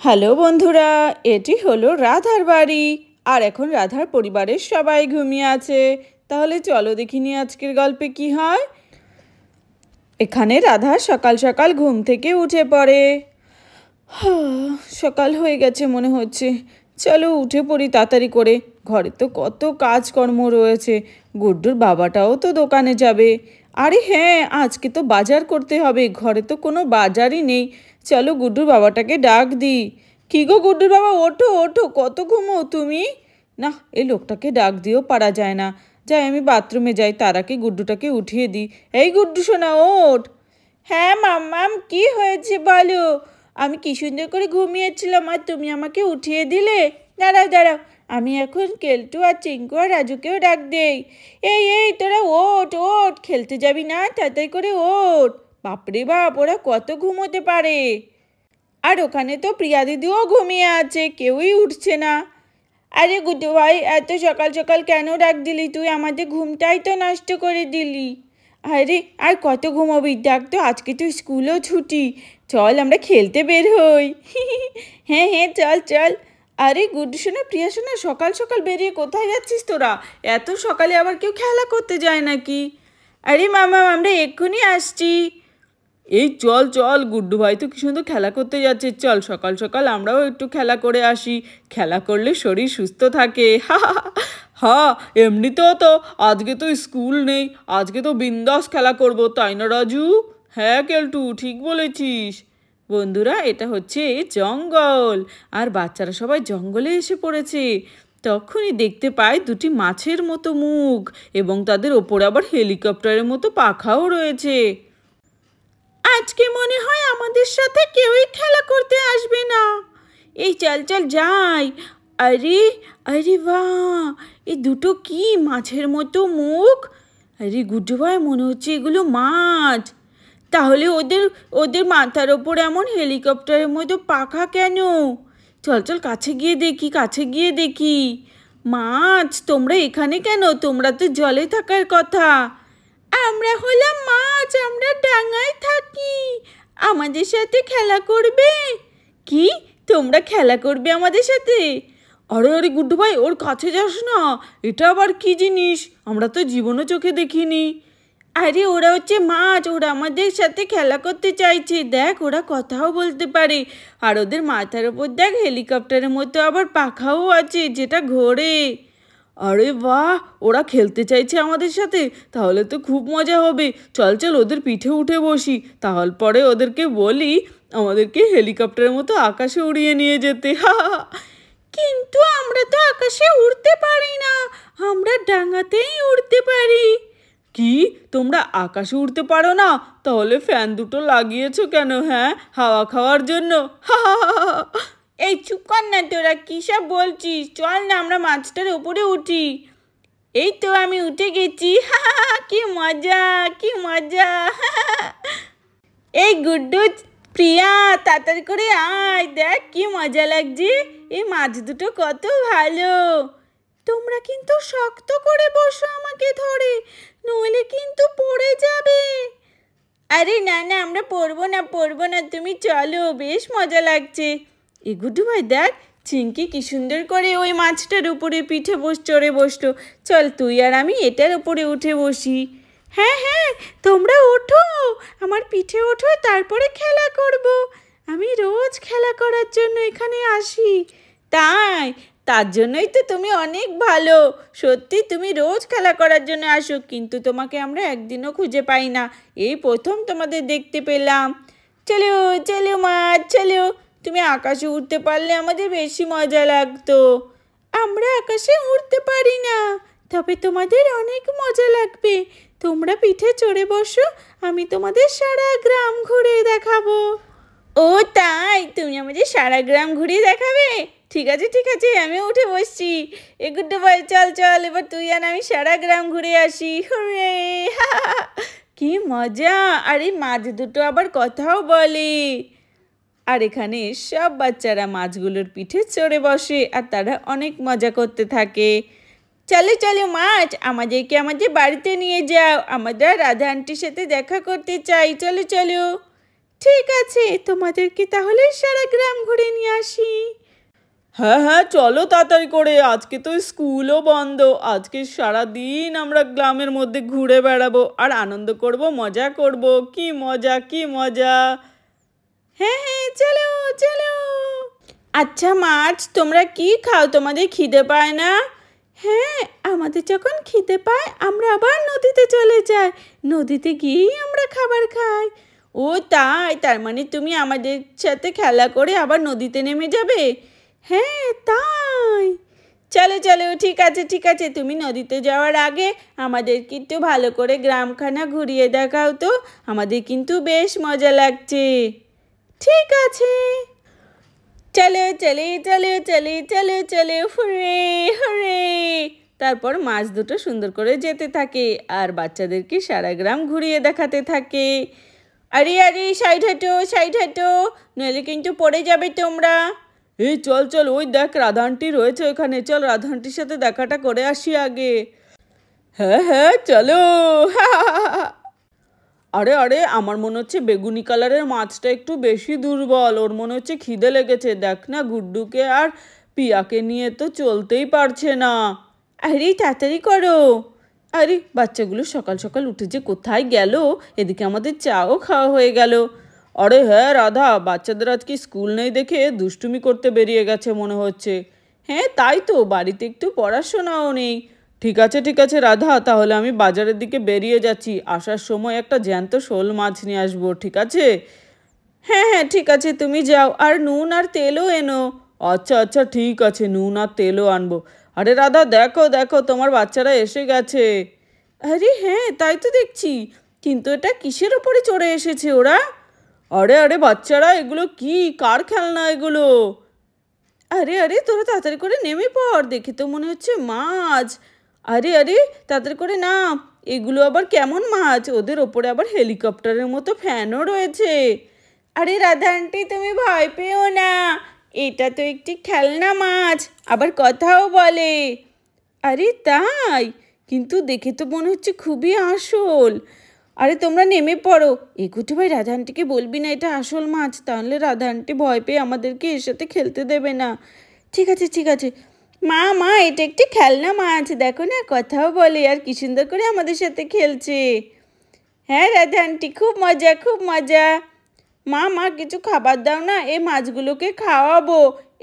Hello বন্ধুরা, এটি হলো রাধার বাড়ি। আর এখন রাধার পরিবারের সবাই ঘুমিয়ে আছে। তাহলে চলো দেখিনি আজকের গল্পে কি হয়। এখানে রাধা সকাল সকাল ঘুম থেকে উঠে পড়ে। সকাল হয়ে গেছে মনে হচ্ছে। চলো উঠে পড়ি তাড়াতাড়ি করে। ঘরে তো কত কাজকর্ম রয়েছে। গুড্ডুর বাবাটাও তো দোকানে যাবে। আরে হ্যাঁ, আজকে তো বাজার করতে হবে। ঘরে তো কোনো বাজারই নেই। চলো গুড্ডুর বাবাটাকে ডাক দিই। কি গো গুড্ডুর বাবা, ওঠো ওঠো, কত ঘুমো তুমি? না, এই লোকটাকে ডাক দিয়েও পারা যায় না। যাই আমি বাথরুমে যাই, তার আগে গুড্ডুটাকে উঠিয়ে দিই। এই গুড্ডু সোনা, ওঠ। হ্যাঁ মাম্মাম, কি হয়েছে বলো? আমি কি সুন্দর করে ঘুমিয়েছিলাম আর তুমি আমাকে উঠিয়ে দিলে। দাঁড়াও দাঁড়াও, আমি এখন কেলটু আর চিঙ্কু আর রাজুকেও ডাক দেই। এই এই তোরা ওঠ ওঠ, খেলতে যাবি না? তাড়াতাড়ি করে ওঠ। বাপরে বাপ, ওরা কত ঘুমোতে পারে। আর ওখানে তো প্রিয়া দিদিও ঘুমিয়ে আছে, কেউই উঠছে না। আরে গুড্ডু ভাই, এত সকাল সকাল কেন ডাক দিলি তুই? আমাদের ঘুমটাই তো নষ্ট করে দিলি। আরে আর কত ঘুমোবি? দেখ তো আজকে তো স্কুলও ছুটি। চল আমরা খেলতে বের হই। হ্যাঁ হ্যাঁ, চল চল। আরে গুড্ডু সোনা, প্রিয়া সোনা, সকাল সকাল বেরিয়ে কোথায় যাচ্ছিস তোরা? এত সকালে আবার কেউ খেলা করতে যায় নাকি? আরে মামা, আমরা এক্ষুনি আসছি। এই চল চল, গুড্ডু ভাই তো কি সুন্দর খেলা করতে যাচ্ছে। চল সকাল সকাল আমরাও একটু খেলা করে আসি। খেলা করলে শরীর সুস্থ থাকে। হ্যাঁ, এমনিতেও তো আজকে তো স্কুল নেই। আজকে তো বিন্দাস খেলা করব, তাই না রাজু? হ্যাঁ কেলটু, ঠিক বলেছিস। বন্ধুরা, এটা হচ্ছে জঙ্গল, আর বাচ্চারা সবাই জঙ্গলে এসে পড়েছে। তখনই দেখতে পায় দুটি মাছের মতো মুখ, এবং তাদের ওপরে আবার হেলিকপ্টারের মতো পাখাও রয়েছে। আজকে মনে হয় আমাদের সাথে কেউই খেলা করতে আসবে না। এই চল চল যাই। আরে আরে বাহ, এই দুটো কি মাছের মতো মুখ! আরে গুড্ডু ভাই, মনে হচ্ছে এগুলো মাছ। তাহলে ওদের ওদের মাথার ওপর এমন হেলিকপ্টারের মতো পাখা কেন? চল চল কাছে গিয়ে দেখি, কাছে গিয়ে দেখি। মাছ, তোমরা এখানে কেন? তোমরা তো জলে থাকার কথা। আমরা হলাম মাছ, আমরা ডাঙায় থাকি। আমাদের সাথে খেলা করবে? কি, তোমরা খেলা করবে আমাদের সাথে? আরে আরে গুড্ডু ভাই, ওর কাছে যাস না। এটা আবার কি জিনিস? আমরা তো জীবনও চোখে দেখিনি। আরে ওরা হচ্ছে মাছ, ওরা আমাদের সাথে খেলা করতে চাইছে। দেখ, ওরা কথাও বলতে পারে। আর ওদের মাথার ওপর দেখ হেলিকপ্টারের মতো আবার পাখাও আছে, যেটা ঘোরে। আরে বাহ, ওরা খেলতে চাইছে আমাদের সাথে। তাহলে তো খুব মজা হবে। চল চল ওদের পিঠে উঠে বসি। তাহলে পরে ওদেরকে বলি আমাদেরকে হেলিকপ্টারের মতো আকাশে উড়িয়ে নিয়ে যেতে। কিন্তু আমরা তো আকাশে উড়তে পারি না, আমরা ডাঙাতেই উড়তে পারি। কি, তোমরা আকাশে উড়তে পারো না? তাহলে ফ্যান দুটো লাগিয়েছো কেন? হ্যাঁ, হাওয়া খাওয়ার জন্য। এই চুপ কর না তোরা, কী সব বলছিস? চল না আমরা মাছটার ওপরে উঠি। এই তো আমি উঠে গেছি। কি মজা, কি মজা। এই গুড্ডু, প্রিয়া, তাড়াতাড়ি করে আয়, দেখ কি মজা লাগছে। এই মাছ দুটো কত ভালো। তোমরা কিন্তু শক্ত করে বসো আমাকে ধরে, নইলে কিন্তু পড়ে যাবে। আরে না না, আমরা পড়বো না পড়বো না, তুমি চলো, বেশ মজা লাগছে। এ গুড্ডু ভাই দেখ, চিঙ্কি কি সুন্দর করে ওই মাছটার উপরে পিঠে চড়ে বসলো। চল তুই আর আমি এটার উপরে উঠে বসি। হ্যাঁ হ্যাঁ, তোমরা ওঠো, আমার পিঠে ওঠো, তারপরে খেলা করব। আমি রোজ খেলা করার জন্য এখানে আসি। তাই? তার জন্যই তো তুমি অনেক ভালো। সত্যি তুমি রোজ খেলা করার জন্য আসো, কিন্তু তোমাকে আমরা একদিনও খুঁজে পাই না। এই প্রথম তোমাদের দেখতে পেলাম। চলো চলো মাছ, চলো। তুমি আকাশে উঠতে পারলে আমাদের বেশি মজা লাগতো। আমরা আকাশে উঠতে পারি না, তবে তোমাদের অনেক মজা লাগবে। তোমরা পিঠে চড়ে বসো, আমি তোমাদের সারা গ্রাম ঘুরে দেখাবো। ও তাই? তুমি আমাদের সারা গ্রাম ঘুরিয়ে দেখাবে? ঠিক আছে ঠিক আছে, আমি উঠে বসছি। এ গুড্ডু ভাই, চল চল, এবার তুই আর আমি সারা গ্রাম ঘুরে আসি। হুররে! কি মজা। আর এই মাছ দুটো আবার কথাও বলে। আর এখানে সব বাচ্চারা মাছগুলোর পিঠে চড়ে বসে, আর তারা অনেক মজা করতে থাকে। চলো চলো মাছ, আমাদেরকে আমাদের বাড়িতে নিয়ে যাও। আমরা রাধা আন্টির সাথে দেখা করতে চাই। চলো চলো। ঠিক আছে, তোমাদেরকে তাহলে সারা গ্রাম ঘুরে নিয়ে আসি। হ্যাঁ হ্যাঁ, চলো তাড়াতাড়ি করে, আজকে তো স্কুলও বন্ধ। আজকে সারা দিন আমরা গ্রামের মধ্যে ঘুরে বেড়াবো আর আনন্দ করব, মজা করব। কি মজা, কি মজা! হ্যাঁ হ্যাঁ, চলো চলো। আচ্ছা মাছ, তোমরা কি খাও? তোমাদের খিদে পায় না? হ্যাঁ, আমাদের যখন খিদে পায় আমরা আবার নদীতে চলে যাই। নদীতে গিয়েই আমরা খাবার খাই। ও তাই, তার মানে তুমি আমাদের সাথে খেলা করে আবার নদীতে নেমে যাবে? হ্যাঁ তাই। চলো চলো, ঠিক আছে ঠিক আছে, তুমি নদীতে যাওয়ার আগে আমাদের কিন্তু ভালো করে গ্রামখানা ঘুরিয়ে দেখাও তো, আমাদের কিন্তু বেশ মজা লাগছে। ঠিক আছে, চলো চলে চলো চলে চলো চলো, হুরে হুরে। তারপর মাছ দুটো সুন্দর করে যেতে থাকে আর বাচ্চাদেরকে সারা গ্রাম ঘুরিয়ে দেখাতে থাকে। আরে আরে, সাইড হাঁটো সাইড হাঁটো, নইলে কিন্তু পড়ে যাবে তোমরা। এই চল চল, ওই দেখ রাধা আন্টি রয়েছে ওখানে, চল রাধা আন্টির সাথে দেখাটা করে আসি আগে। হ্যাঁ হ্যাঁ চলো। আরে আরে, আমার মনে হচ্ছে বেগুনি কালারের মাছটা একটু বেশি দুর্বল, ওর মনে হচ্ছে খিদে লেগেছে। দেখ না, গুড্ডুকে আর পিয়াকে নিয়ে তো চলতেই পারছে না। আরে তাড়াতাড়ি করো। আরে বাচ্চাগুলো সকাল সকাল উঠে যে কোথায় গেল, এদিকে আমাদের চাও খাওয়া হয়ে গেল। আরে হ্যাঁ রাধা, বাচ্চাদের আজকে স্কুল নেই দেখে দুষ্টুমি করতে বেরিয়ে গেছে মনে হচ্ছে। হ্যাঁ তাই তো, বাড়িতে একটু পড়াশোনাও নেই। ঠিক আছে রাধা, তাহলে আমি বাজারের দিকে বেরিয়ে যাচ্ছি, আসার সময় একটা জ্যান্ত শোল মাছ নিয়ে আসবো, ঠিক আছে? হ্যাঁ হ্যাঁ ঠিক আছে, তুমি যাও, আর নুন আর তেলও এনো। আচ্ছা আচ্ছা ঠিক আছে, নুন আর তেলও আনবো। আরে রাধা দেখো দেখো, তোমার বাচ্চারা এসে গেছে। আরে হ্যাঁ তাই তো দেখছি, কিন্তু এটা কিসের ওপরে চড়ে এসেছে ওরা? আরে আরে বাচ্চারা, এগুলো কি, কার খেলনা এগুলো? আরে আরে, তোরা তাড়াতাড়ি করে নেমে পড়, দেখে তো মনে হচ্ছে মাছ। আরে আরে, তাড়াতাড়ি করে নাম। এগুলো আবার কেমন মাছ? ওদের ওপরে আবার হেলিকপ্টারের মতো ফ্যানও রয়েছে। আরে রাধা আন্টি, তুমি ভয় পেও না, এটা তো একটি খেলনা মাছ, আবার কথাও বলে। আরে তাই? কিন্তু দেখে তো মনে হচ্ছে খুবই আসল। আরে তোমরা নেমে পড়ো। একুটে ভাই, রাধা আন্টিকে বলবি না এটা আসল মাছ, তাহলে রাধা আন্টি ভয় পেয়ে আমাদেরকে এর সাথে খেলতে দেবে না। ঠিক আছে ঠিক আছে। মা মা, এটা একটি খেলনা মাছ, দেখো না কথাও বলে আর কি সুন্দর করে আমাদের সাথে খেলছে। হ্যাঁ রাধা আন্টি, খুব মজা খুব মজা। মা মা, কিছু খাবার দাও না, এই মাছগুলোকে খাওয়াবো।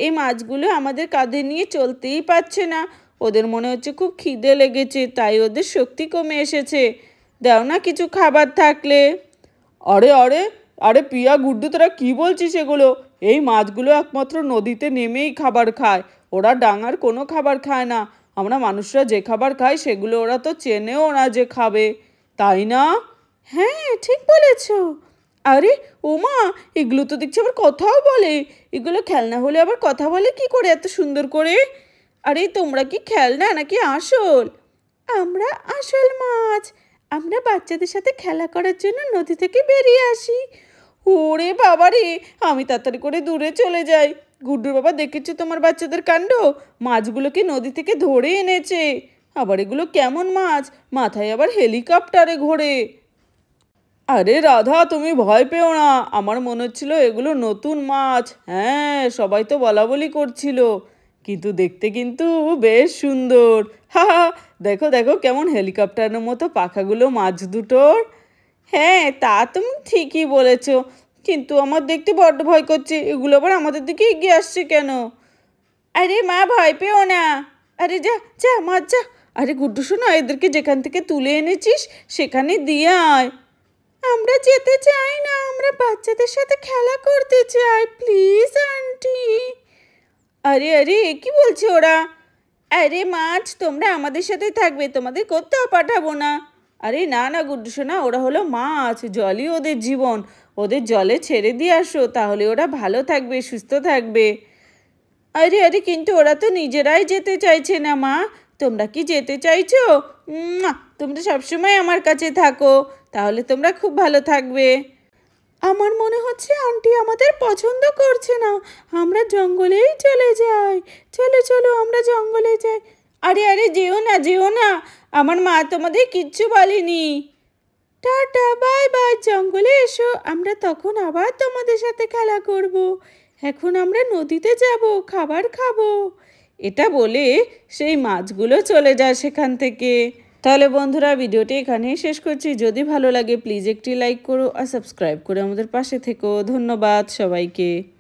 এই মাছগুলো আমাদের কাঁধে নিয়ে চলতেই পারছে না, ওদের মনে হচ্ছে খুব খিদে লেগেছে, তাই ওদের শক্তি কমে এসেছে। দাও না কিছু খাবার থাকলে। আরে আরে, আরে পিয়া গুড্ডু, তোরা কি বলছিস এগুলো? এই মাছগুলো একমাত্র নদীতে নেমেই খাবার খায়, ওরা ডাঙার কোনো খাবার খায় না। আমরা মানুষরা যে খাবার খাই সেগুলো ওরা তো চেনেও না যে খাবে, তাই না? হ্যাঁ ঠিক বলেছ। আরে ওমা, এগুলো তো দেখছি আবার কথাও বলে। এগুলো খেলনা হলে আবার কথা বলে কি করে এত সুন্দর করে? আরে তোমরা কি খেলনা নাকি আসল? আমরা আসল মাছ। আমরা বাচ্চাদের সাথে খেলা করার জন্য নদী থেকে বেরিয়ে আসি। ওরে বাবা রে, আমি তাড়াতাড়ি করে দূরে চলে যাই। গুড্ডুর বাবা, দেখেছো তোমার বাচ্চাদের কাণ্ড? মাছগুলোকে নদী থেকে ধরে এনেছে। আবার এগুলো কেমন মাছ, মাথায় আবার হেলিকপ্টারে ঘোরে। আরে রাধা, তুমি ভয় পেও না, আমার মনে হচ্ছিল এগুলো নতুন মাছ। হ্যাঁ, সবাই তো বলাবলি করছিল, কিন্তু দেখতে কিন্তু বেশ সুন্দর। হা হা, দেখো দেখো কেমন হেলিকপ্টারের মতো পাখাগুলো মাছ দুটোর। হ্যাঁ তা তুমি ঠিকই বলেছো, কিন্তু আমার দেখতে বড্ড ভয় করছে, এগুলো আবার আমাদের দিকে এগিয়ে আসছে কেন? আরে মা, ভয় পেও না। আরে যা যা মাছ যা। আরে গুড্ডু শোনা, এদেরকে যেখান থেকে তুলে এনেছিস সেখানে দিয়ে আয়। আমরা যেতে চাই না, আমরা বাচ্চাদের সাথে খেলা করতে চাই, প্লিজ আন্টি। আরে আরে, কি বলছে ওরা? আরে মাছ, তোমরা আমাদের সাথে থাকবে, তোমাদের কোথাও পাঠাবো না। আরে না না গুড্ডু সোনা, ওরা হলো মাছ, জলই ওদের জীবন, ওদের জলে ছেড়ে দিয়ে আসো, তাহলে ওরা ভালো থাকবে, সুস্থ থাকবে। আরে আরে, কিন্তু ওরা তো নিজেরাই যেতে চাইছে না মা, তোমরা কি যেতে চাইছো? তোমরা সবসময় আমার কাছে থাকো, তাহলে তোমরা খুব ভালো থাকবে। আমার মনে হচ্ছে আন্টি আমাদের পছন্দ করছে না, আমরা জঙ্গলেই চলে যাই। চলো চলো, আমরা জঙ্গলে যাই। আরে আরে, যেও না যেও না, আমার মা তোমাদের কিচ্ছু বলেনি। Tata, bye bye. জঙ্গলে এসো, আমরা তখন আবার তোমাদের সাথে খেলা করব। এখন আমরা নদীতে যাব, খাবার খাবো। এটা বলে সেই মাছগুলো চলে যায় সেখান থেকে। তাহলে বন্ধুরা, ভিডিওটি এখানেই শেষ করছি। যদি ভালো লাগে প্লিজ একটি লাইক করো আর সাবস্ক্রাইব করে আমাদের পাশে থেকো। ধন্যবাদ সবাইকে।